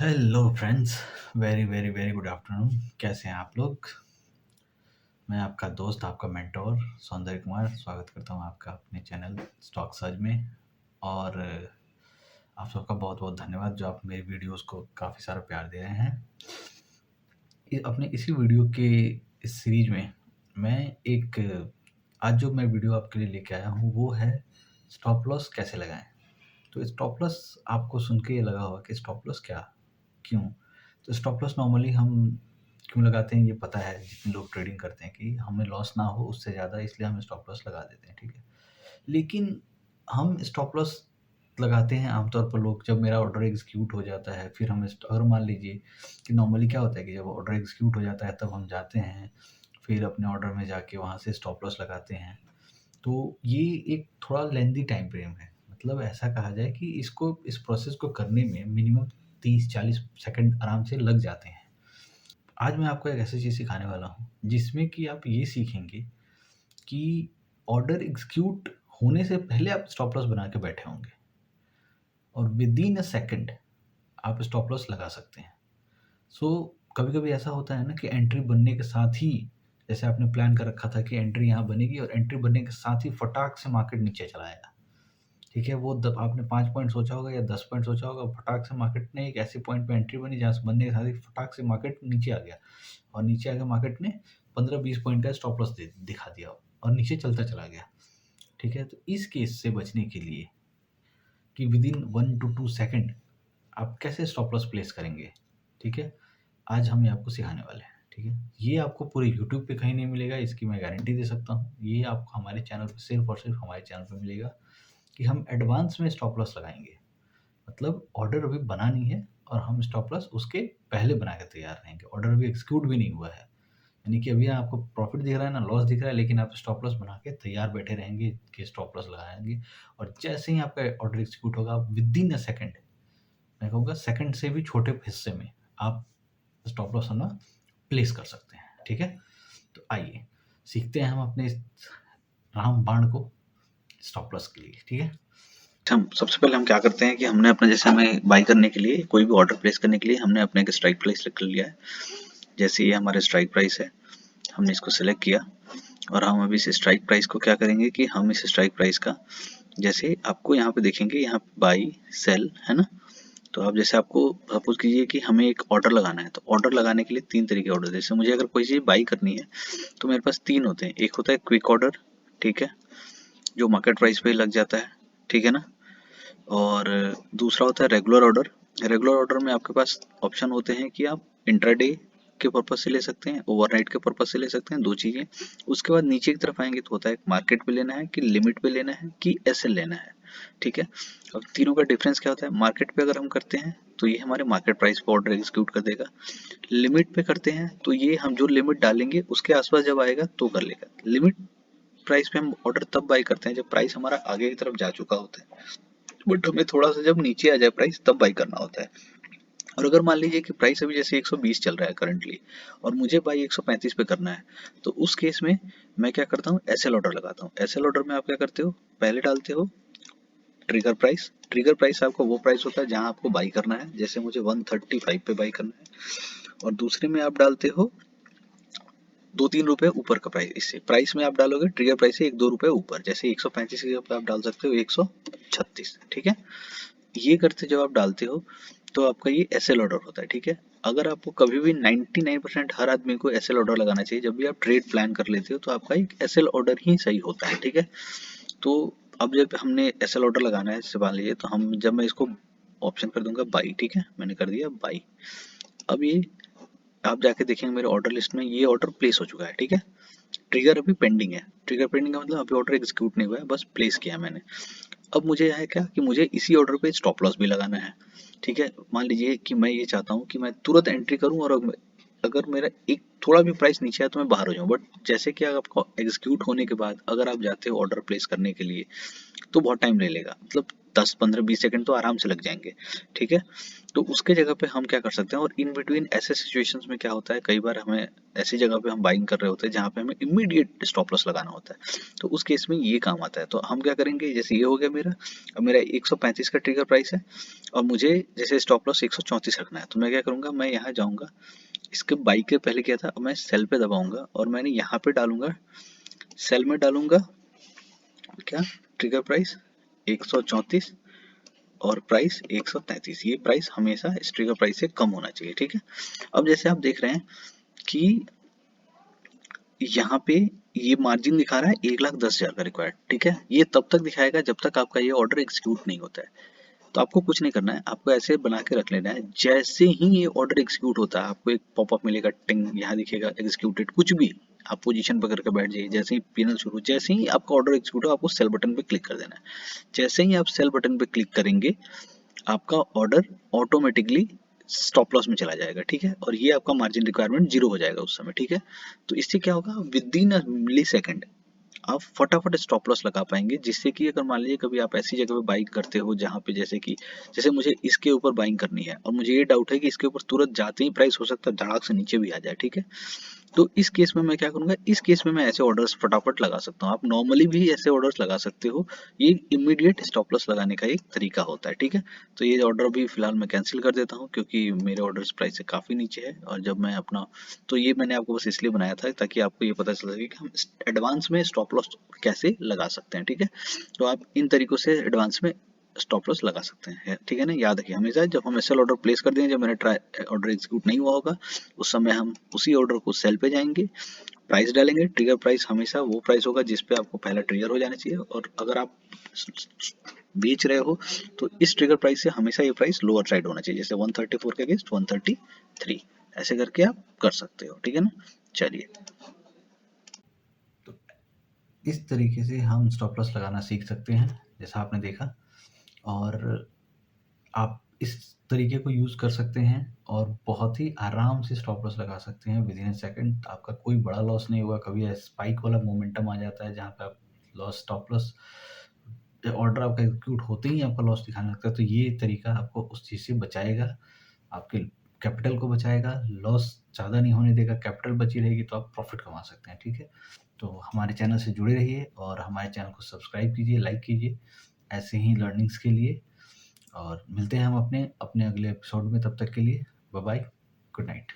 Hello friends, very very very good afternoon. कैसे हैं आप लोग? मैं आपका दोस्त, आपका मेंटोर सौंदर्य कुमार स्वागत करता हूं आपका अपने चैनल स्टॉक सर्च में। और आप सबका बहुत बहुत धन्यवाद जो आप मेरी वीडियोस को काफ़ी सारा प्यार दे रहे हैं। अपने इसी वीडियो के इस सीरीज में मैं एक आज जो मैं वीडियो आपके लिए लेके आया हूँ वो है स्टॉप लॉस कैसे लगाएं। तो स्टॉप लॉस आपको सुन के ये लगा होगा कि स्टॉप लॉस क्या, क्यों? तो स्टॉप लॉस नॉर्मली हम क्यों लगाते हैं ये पता है, जितने लोग ट्रेडिंग करते हैं, कि हमें लॉस ना हो उससे ज़्यादा, इसलिए हम स्टॉप लॉस लगा देते हैं, ठीक है। लेकिन हम स्टॉप लॉस लगाते हैं आमतौर पर लोग जब मेरा ऑर्डर एग्जीक्यूट हो जाता है, फिर हम अगर मान लीजिए कि नॉर्मली क्या होता है कि जब ऑर्डर एग्जीक्यूट हो जाता है तब हम जाते हैं, फिर अपने ऑर्डर में जाके वहाँ से स्टॉप लॉस लगाते हैं। तो ये एक थोड़ा लेंदी टाइम फ्रेम है। मतलब ऐसा कहा जाए कि इस प्रोसेस को करने में मिनिमम 30-40 सेकंड आराम से लग जाते हैं। आज मैं आपको एक ऐसी चीज़ सिखाने वाला हूँ जिसमें कि आप ये सीखेंगे कि ऑर्डर एग्जीक्यूट होने से पहले आप स्टॉप लॉस बना के बैठे होंगे और विदिन अ सेकंड आप स्टॉप लॉस लगा सकते हैं। सो कभी-कभी ऐसा होता है ना कि एंट्री बनने के साथ ही, जैसे आपने प्लान कर रखा था कि एंट्री यहाँ बनेगी और एंट्री बनने के साथ ही फटाक से मार्केट नीचे चला आएगा। ठीक है, वो द आपने 5 पॉइंट सोचा होगा या 10 पॉइंट सोचा होगा, फटाक से मार्केट ने एक ऐसे पॉइंट पे एंट्री बनी जहाँ से बनने के साथ ही फटाक से मार्केट नीचे आ गया और नीचे आके मार्केट ने 15-20 पॉइंट का स्टॉप लॉस दे दिखा दिया और नीचे चलता चला गया। ठीक है, तो इस केस से बचने के लिए कि विदिन 1 टू 2 सेकंड आप कैसे स्टॉप लॉस प्लेस करेंगे, ठीक है? आज हम ये आपको सिखाने वाले हैं, ठीक है? ये आपको पूरे यूट्यूब पे कहीं नहीं मिलेगा, इसकी मैं गारंटी दे सकता हूँ। ये आपको हमारे चैनल पे, सिर्फ़ और सिर्फ़ हमारे चैनल पे मिलेगा कि हम एडवांस में स्टॉप लॉस लगाएँगे। मतलब ऑर्डर अभी बना नहीं है और हम स्टॉप लॉस उसके पहले बना के तैयार रहेंगे। ऑर्डर अभी एग्जीक्यूट भी नहीं हुआ है। यानी कि अभी आपको प्रॉफ़िट दिख रहा है ना लॉस दिख रहा है, लेकिन आप स्टॉप लॉस बना के तैयार बैठे रहेंगे कि स्टॉप लॉस लगाएँगे और जैसे ही आपका ऑर्डर एग्जीक्यूट होगा, आप विदिन अ सेकंड, मैं कहूँगा सेकंड से भी छोटे हिस्से में आप स्टॉप लॉस अपना प्लेस कर सकते हैं, ठीक है? तो आइए सीखते हैं हम अपने इस रामबाण को स्टॉप लॉस के लिए, ठीक है? हम सबसे पहले हम क्या करते हैं कि हमने अपना जैसे हमें बाई करने के लिए कोई भी ऑर्डर प्लेस करने के लिए हमने अपने एक स्ट्राइक प्राइस कर लिया है। जैसे ये हमारे स्ट्राइक प्राइस है, हमने इसको सेलेक्ट किया और हम अभी इस स्ट्राइक प्राइस को क्या करेंगे कि हम इस स्ट्राइक प्राइस का, जैसे आपको यहाँ पे देखेंगे, यहाँ पे बाई सेल है ना। तो आप जैसे आपको सपोज कीजिए कि हमें एक ऑर्डर लगाना है, तो ऑर्डर लगाने के लिए 3 तरीके ऑर्डर, जैसे मुझे अगर कोई चीज़ बाई करनी है तो मेरे पास 3 होते हैं। एक होता है क्विक ऑर्डर, ठीक है, जो मार्केट प्राइस पे लग जाता है, ठीक है ना। और दूसरा होता है रेगुलर ऑर्डर। रेगुलर ऑर्डर में आपके पास ऑप्शन होते हैं कि आप इंट्राडे के पर्पज से ले सकते हैं, ओवरनाइट के पर्पज से ले सकते हैं, 2 चीज़ें। उसके बाद नीचे की तरफ आएंगे तो होता है मार्केट पे लेना है कि लिमिट पे लेना है कि एसएल लेना है, ठीक है। अब तीनों का डिफरेंस क्या होता है? मार्केट पे अगर हम करते हैं तो ये हमारे मार्केट प्राइस पे ऑर्डर एग्जीक्यूट कर देगा। लिमिट पे करते हैं तो ये हम जो लिमिट डालेंगे उसके आसपास जब आएगा तो कर लेगा। लिमिट प्राइस पे हम ऑर्डर तब बाई करते हैं जब प्राइस हमारा आगे की तरफ जा चुका होता है, बट हमें थोड़ा सा जब नीचे आ जाए प्राइस तब बाई करना होता है। और अगर मान लीजिए कि प्राइस अभी जैसे 120 चल रहा है करंटली और मुझे बाई 135 पे करना है, तो उस केस में मैं क्या करता हूँ, एसएल ऑर्डर लगाता हूँ। एसएल ऑर्डर में आप क्या करते हो, पहले डालते हो ट्रिगर प्राइस। ट्रिगर प्राइस आपका वो प्राइस होता है जहां आपको बाई करना है, जैसे मुझे 135 पे बाई करना है। और दूसरे में आप डालते हो 2-3 रुपए ऊपर का प्राइस। इससे प्राइस में आप डालोगे ट्रिगर प्राइस से 1-2 रुपए ऊपर, जैसे 135 के ऊपर आप डाल सकते हो 136, ठीक है। ये करते जब आप डालते हो तो आपका ये एसएल ऑर्डर होता है, ठीक है। अगर आपको कभी भी 99% हर आदमी को एसएल ऑर्डर लगाना चाहिए जब भी आप ट्रेड प्लान कर लेते हो, तो आपका एक एसएल ऑर्डर ही सही होता है, ठीक है। तो अब जब हमने एसएल ऑर्डर लगाना है, जैसे मान लीजिए, तो हम जब मैं इसको ऑप्शन कर दूंगा बाई, ठीक है, मैंने कर दिया बाई। अब ये आप जाके देखेंगे मेरे ऑर्डर लिस्ट में ये ऑर्डर प्लेस हो चुका है, ठीक है। ट्रिगर अभी पेंडिंग है। ट्रिगर पेंडिंग का मतलब अभी ऑर्डर एग्जीक्यूट नहीं हुआ है, बस प्लेस किया मैंने। अब मुझे है क्या कि मुझे इसी ऑर्डर पे स्टॉप लॉस भी लगाना है, ठीक है। मान लीजिए कि मैं ये चाहता हूँ कि मैं तुरंत एंट्री करूँ और अगर मेरा एक थोड़ा भी प्राइस नीचे आया तो मैं बाहर हो जाऊँ, बट जैसे कि आपको एग्जीक्यूट होने के बाद अगर आप जाते हो ऑर्डर प्लेस करने के लिए तो बहुत टाइम ले लेगा। मतलब 10, 15, 20 सेकंड तो आराम से लग जाएंगे, ठीक है। तो उसके जगह पे हम क्या कर सकते हैं, और इन बिटवीन ऐसे सिचुएशंस में क्या होता है, कई बार हमें ऐसी जगह पे हम बाइंग कर रहे होते हैं जहाँ पे हमें इमीडिएट स्टॉप लॉस लगाना होता है, तो उस केस में ये काम आता है। तो हम क्या करेंगे, जैसे ये हो गया मेरा, अब मेरा 135 का ट्रिगर प्राइस है और मुझे जैसे स्टॉप लॉस 134 रखना है, तो मैं क्या करूंगा, मैं यहाँ जाऊंगा, इसके बाई के पहले क्या था, मैं सेल पे दबाऊंगा और मैंने यहाँ पे डालूंगा, सेल में डालूंगा क्या, ट्रिगर प्राइस 134 और प्राइस 133। ये प्राइस हमेशा इस ट्रिगर प्राइस से कम होना चाहिए, ठीक है। अब जैसे आप देख रहे हैं कि यहाँ पे ये मार्जिन दिखा रहा है 1,10,000 का रिक्वायर्ड, ठीक है। ये तब तक दिखाएगा जब तक आपका ये ऑर्डर एग्जीक्यूट नहीं होता है। तो आपको कुछ नहीं करना है, आपको ऐसे बना के रख लेना है, जैसे ही ये ऑर्डर एग्जीक्यूट होता है आपको एक पॉपअप मिलेगा, टिंग, यहाँ दिखेगा एग्जीक्यूटेड, कुछ भी आप पोजीशन पकड़ के बैठ जाइए, जैसे ही पीनल शुरू, जैसे ही आपका ऑर्डर एग्जीक्यूट हो आपको सेल बटन पे क्लिक कर देना है। जैसे ही आप सेल बटन पे क्लिक करेंगे आपका ऑर्डर ऑटोमेटिकली स्टॉप लॉस में चला जाएगा, ठीक है, और ये आपका मार्जिन रिक्वायरमेंट जीरो हो जाएगा उस समय, ठीक है। तो इससे क्या होगा, with in a milli second आप फटाफट स्टॉप लॉस लगा पाएंगे, जिससे कि अगर मान लीजिए कभी आप ऐसी जगह पे बाइंग करते हो जहाँ पे जैसे कि, जैसे मुझे इसके ऊपर बाइंग करनी है और मुझे ये डाउट है कि इसके ऊपर तुरंत जाते ही प्राइस हो सकता है धड़ाक से नीचे भी आ जाए, ठीक है। तो इस केस में मैं क्या करूंगा, इस केस में मैं ऐसे ऑर्डर्स फटाफट लगा सकता हूँ, आप नॉर्मली भी ऐसे ऑर्डर्स लगा सकते हो, ये इमीडिएट स्टॉप लॉस लगाने का एक तरीका होता है, ठीक है। तो ये ऑर्डर भी फिलहाल मैं कैंसिल कर देता हूँ क्योंकि मेरे ऑर्डर्स प्राइस से काफ़ी नीचे है, और जब मैं अपना, तो ये मैंने आपको बस इसलिए बनाया था ताकि आपको ये पता चल सके कि हम एडवांस में स्टॉप लॉस कैसे लगा सकते हैं, ठीक है। तो आप इन तरीकों से एडवांस में स्टॉप लॉस लगा सकते हैं, ठीक है ना। याद रखिए हमेशा जब हम एसएल ऑर्डर प्लेस कर देंगे, जब मेरा ट्राई ऑर्डर एग्जीक्यूट नहीं हुआ होगा, उस समय हम उसी ऑर्डर को सेल पे जाएंगे, प्राइस डालेंगे, ट्रिगर प्राइस हमेशा वो प्राइस होगा जिस पे आपको पहला ट्रिगर हो जाना चाहिए, और अगर आप बेच रहे हो तो इस ट्रिगर प्राइस से हमेशा ये प्राइस लोअर साइड होना चाहिए, जैसे 134 के अगेंस्ट 133, ऐसे करके आप कर सकते हो, ठीक है ना। चलिए, तो इस तरीके से हम स्टॉप लॉस लगाना सीख सकते हैं, जैसा आपने देखा। और आप इस तरीके को यूज़ कर सकते हैं और बहुत ही आराम से स्टॉप लॉस लगा सकते हैं विदिन अ सेकंड। आपका कोई बड़ा लॉस नहीं होगा। कभी स्पाइक वाला मोमेंटम आ जाता है जहाँ पे आप स्टॉप लॉस ऑर्डर आपका एग्जीक्यूट होते ही आपका लॉस दिखाने लगता है, तो ये तरीका आपको उस चीज़ से बचाएगा, आपके कैपिटल को बचाएगा, लॉस ज़्यादा नहीं होने देगा, कैपिटल बची रहेगी तो आप प्रॉफिट कमा सकते हैं, ठीक है। तो हमारे चैनल से जुड़े रहिए और हमारे चैनल को सब्सक्राइब कीजिए, लाइक कीजिए ऐसे ही लर्निंग्स के लिए। और मिलते हैं हम अपने अपने अगले एपिसोड में, तब तक के लिए बाय बाय, गुड नाइट।